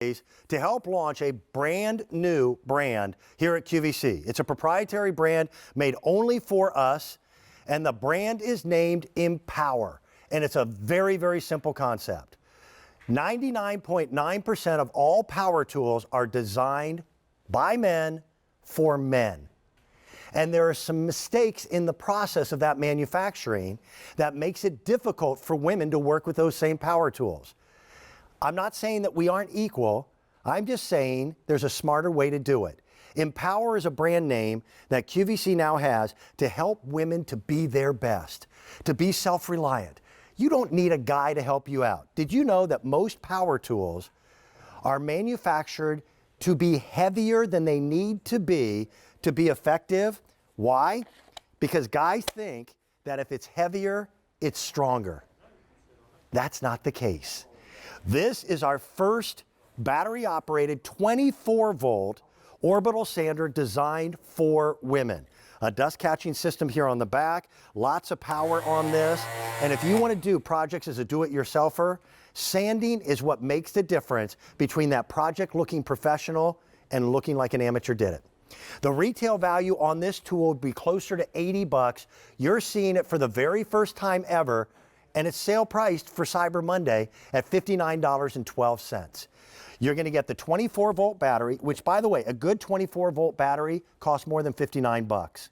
to help launch a brand new brand here at QVC. It's a proprietary brand made only for us, and the brand is named Empower. And it's a very, very simple concept. 99.9% of all power tools are designed by men for men. And there are some mistakes in the process of that manufacturing that makes it difficult for women to work with those same power tools. I'm not saying that we aren't equal. I'm just saying there's a smarter way to do it. Empower is a brand name that QVC now has to help women to be their best, to be self-reliant. You don't need a guy to help you out. Did you know that most power tools are manufactured to be heavier than they need to be effective? Why? Because guys think that if it's heavier, it's stronger. That's not the case. This is our first battery-operated 24-volt orbital sander designed for women. A dust-catching system here on the back, lots of power on this. And if you want to do projects as a do-it-yourselfer, sanding is what makes the difference between that project looking professional and looking like an amateur did it. The retail value on this tool would be closer to 80 bucks. You're seeing it for the very first time ever, and it's sale priced for Cyber Monday at $59.12. You're going to get the 24-volt battery, which, by the way, a good 24-volt battery costs more than 59 bucks.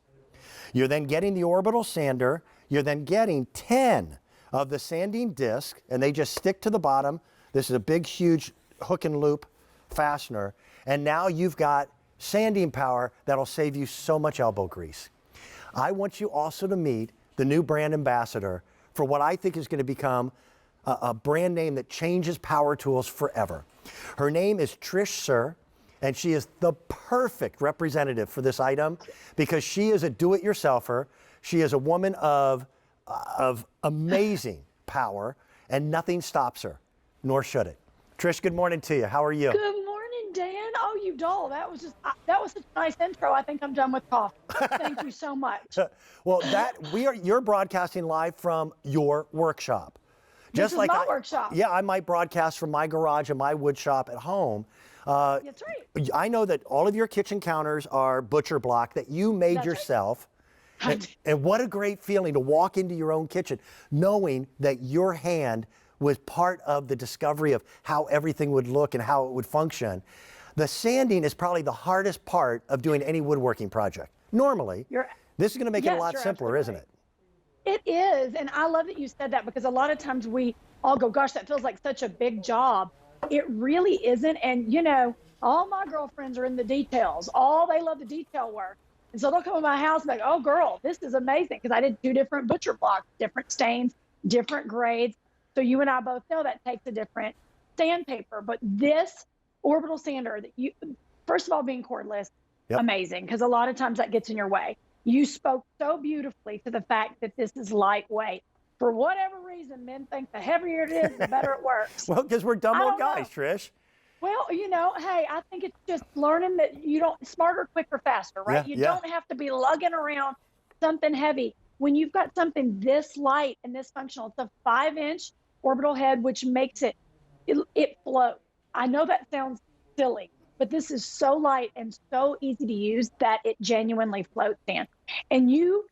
You're then getting the orbital sander. You're then getting 10 of the sanding discs, and they just stick to the bottom. This is a big, huge hook and loop fastener. And now you've got sanding power that'll save you so much elbow grease. I want you also to meet the new brand ambassador for what I think is going to become a brand name that changes power tools forever. Her name is Trish Sir, and she is the perfect representative for this item because she is a do-it-yourselfer. She is a woman of amazing power, and nothing stops her, nor should it. Trish, good morning to you. How are you? Good morning, Dan. Oh, you doll. That was such a nice intro. I think I'm done with coffee. Thank you so much. Well, you're broadcasting live from your workshop. This is my workshop. Yeah, I might broadcast from my garage and my wood shop at home. That's right. I know that all of your kitchen counters are butcher block that you made yourself. Right. And what a great feeling to walk into your own kitchen knowing that your hand was part of the discovery of how everything would look and how it would function. The sanding is probably the hardest part of doing any woodworking project. Normally, this is going to make it a lot simpler, isn't it? It is, and I love that you said that because a lot of times we all go, gosh, that feels like such a big job. It really isn't, and you know, all my girlfriends are in the details. They love the detail work. And so they'll come to my house and be like, oh girl, this is amazing, because I did 2 different butcher blocks, different stains, different grades. So you and I both know that takes a different sandpaper. But this orbital sander, first of all, being cordless, amazing, because a lot of times that gets in your way. You spoke so beautifully to the fact that this is lightweight. For whatever reason, men think the heavier it is, the better it works. Well, because we're dumb old guys, Trish. Well, you know, hey, I think it's just learning that smarter, quicker, faster, right? You don't have to be lugging around something heavy. When you've got something this light and this functional, it's a 5-inch orbital head, which makes it float. I know that sounds silly, but this is so light and so easy to use that it genuinely floats, Dan. And you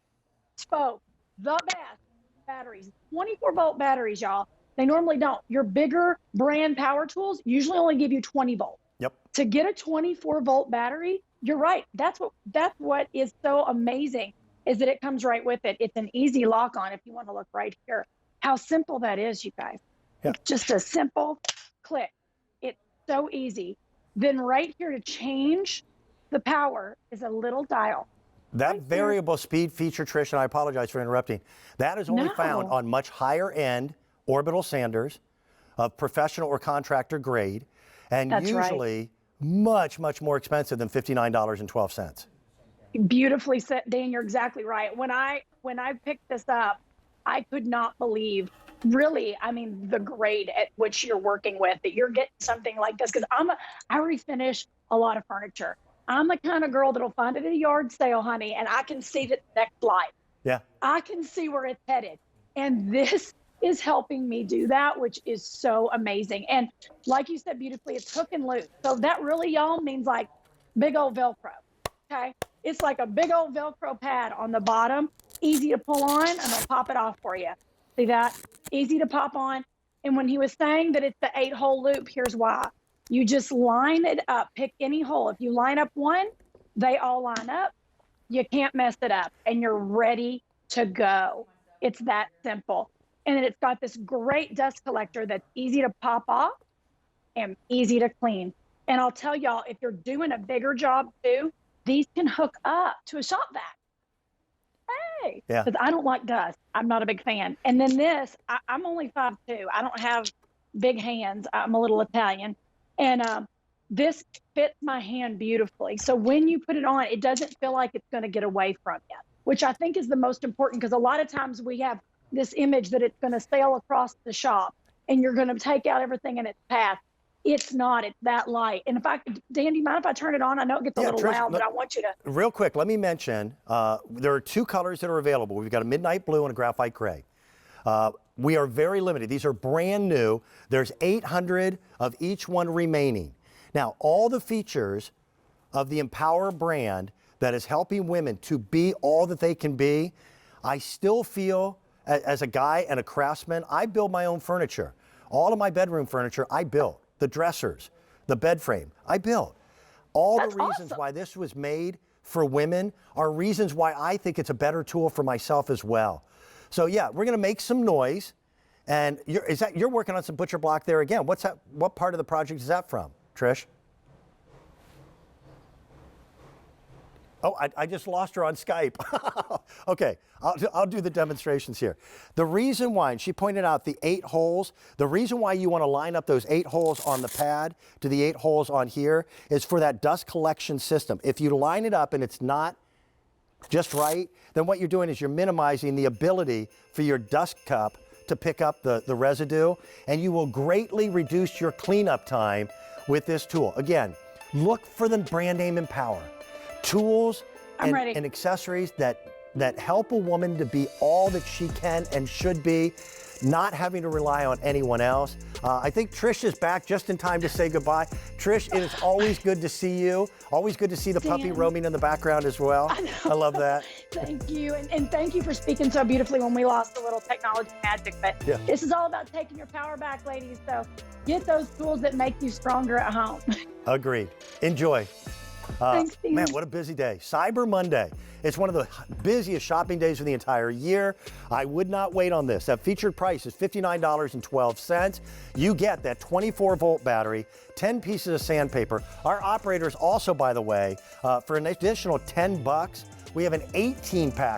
spoke the best batteries, 24-volt batteries, y'all. They normally don't. Your bigger brand power tools usually only give you 20 volts. Yep. To get a 24-volt battery, you're right. That's what is so amazing, is that it comes right with it. It's an easy lock on if you want to look right here. How simple that is, you guys. Yeah. It's just a simple click. It's so easy. Then right here to change the power is a little dial. That variable speed feature, Trish, and I apologize for interrupting, that is only found on much higher end orbital sanders of professional or contractor grade, and usually much, much more expensive than $59.12. Beautifully said, Dan, you're exactly right. When I picked this up, I could not believe, really, I mean, the grade at which you're working with, that you're getting something like this. Because I refinish a lot of furniture. I'm the kind of girl that'll find it at a yard sale, honey, and I can see the next life. Yeah. I can see where it's headed. And this is helping me do that, which is so amazing. And like you said beautifully, it's hook and loop. So that really, y'all, means like big old Velcro. Okay. It's like a big old Velcro pad on the bottom, easy to pull on, and I'll pop it off for you. See that? Easy to pop on. And when he was saying that it's the 8-hole loop, here's why. You just line it up, pick any hole. If you line up one, they all line up. You can't mess it up, and you're ready to go. It's that simple. And then it's got this great dust collector that's easy to pop off and easy to clean. And I'll tell y'all, if you're doing a bigger job too, these can hook up to a shop vac. Hey, Yeah. because I don't like dust. I'm not a big fan. And then this, I'm only 5'2". I don't have big hands. I'm a little Italian. And this fits my hand beautifully. So when you put it on, it doesn't feel like it's going to get away from you, which I think is the most important, because a lot of times we have this image that it's going to sail across the shop and you're going to take out everything in its path. It's not. It's that light. And if I, Dan, do you mind if I turn it on? I know it gets a little Trish, loud, but I want you to. Real quick, let me mention, there are 2 colors that are available. We've got a midnight blue and a graphite gray. We are very limited. These are brand new. There's 800 of each one remaining. Now, all the features of the Empower brand that is helping women to be all that they can be, I still feel, as a guy and a craftsman, I build my own furniture. All of my bedroom furniture, I built. The dressers, the bed frame, I built. All That's the reasons awesome. why this was made for women are reasons why I think it's a better tool for myself as well. So yeah, we're gonna make some noise. And you're working on some butcher block there again. What's that? What part of the project is that from, Trish? Oh, I just lost her on Skype. Okay, I'll do the demonstrations here. The reason why, and she pointed out the 8 holes, the reason why you want to line up those 8 holes on the pad to the 8 holes on here is for that dust collection system. If you line it up and it's not just right, then what you're doing is you're minimizing the ability for your dust cup to pick up the residue, and you will greatly reduce your cleanup time with this tool. Again, look for the brand name Empower. Tools and accessories that help a woman to be all that she can and should be, not having to rely on anyone else. I think Trish is back just in time to say goodbye. Trish, it is always good to see you. Always good to see the puppy roaming in the background as well. I love that. Thank you. And thank you for speaking so beautifully when we lost a little technology magic. But Yeah. This is all about taking your power back, ladies. So get those tools that make you stronger at home. Agreed. Enjoy. Thanks, Steve. Man, what a busy day. Cyber Monday. It's one of the busiest shopping days of the entire year. I would not wait on this. That featured price is $59.12. You get that 24-volt battery, 10 pieces of sandpaper. Our operators also, by the way, for an additional $10, we have an 18-pack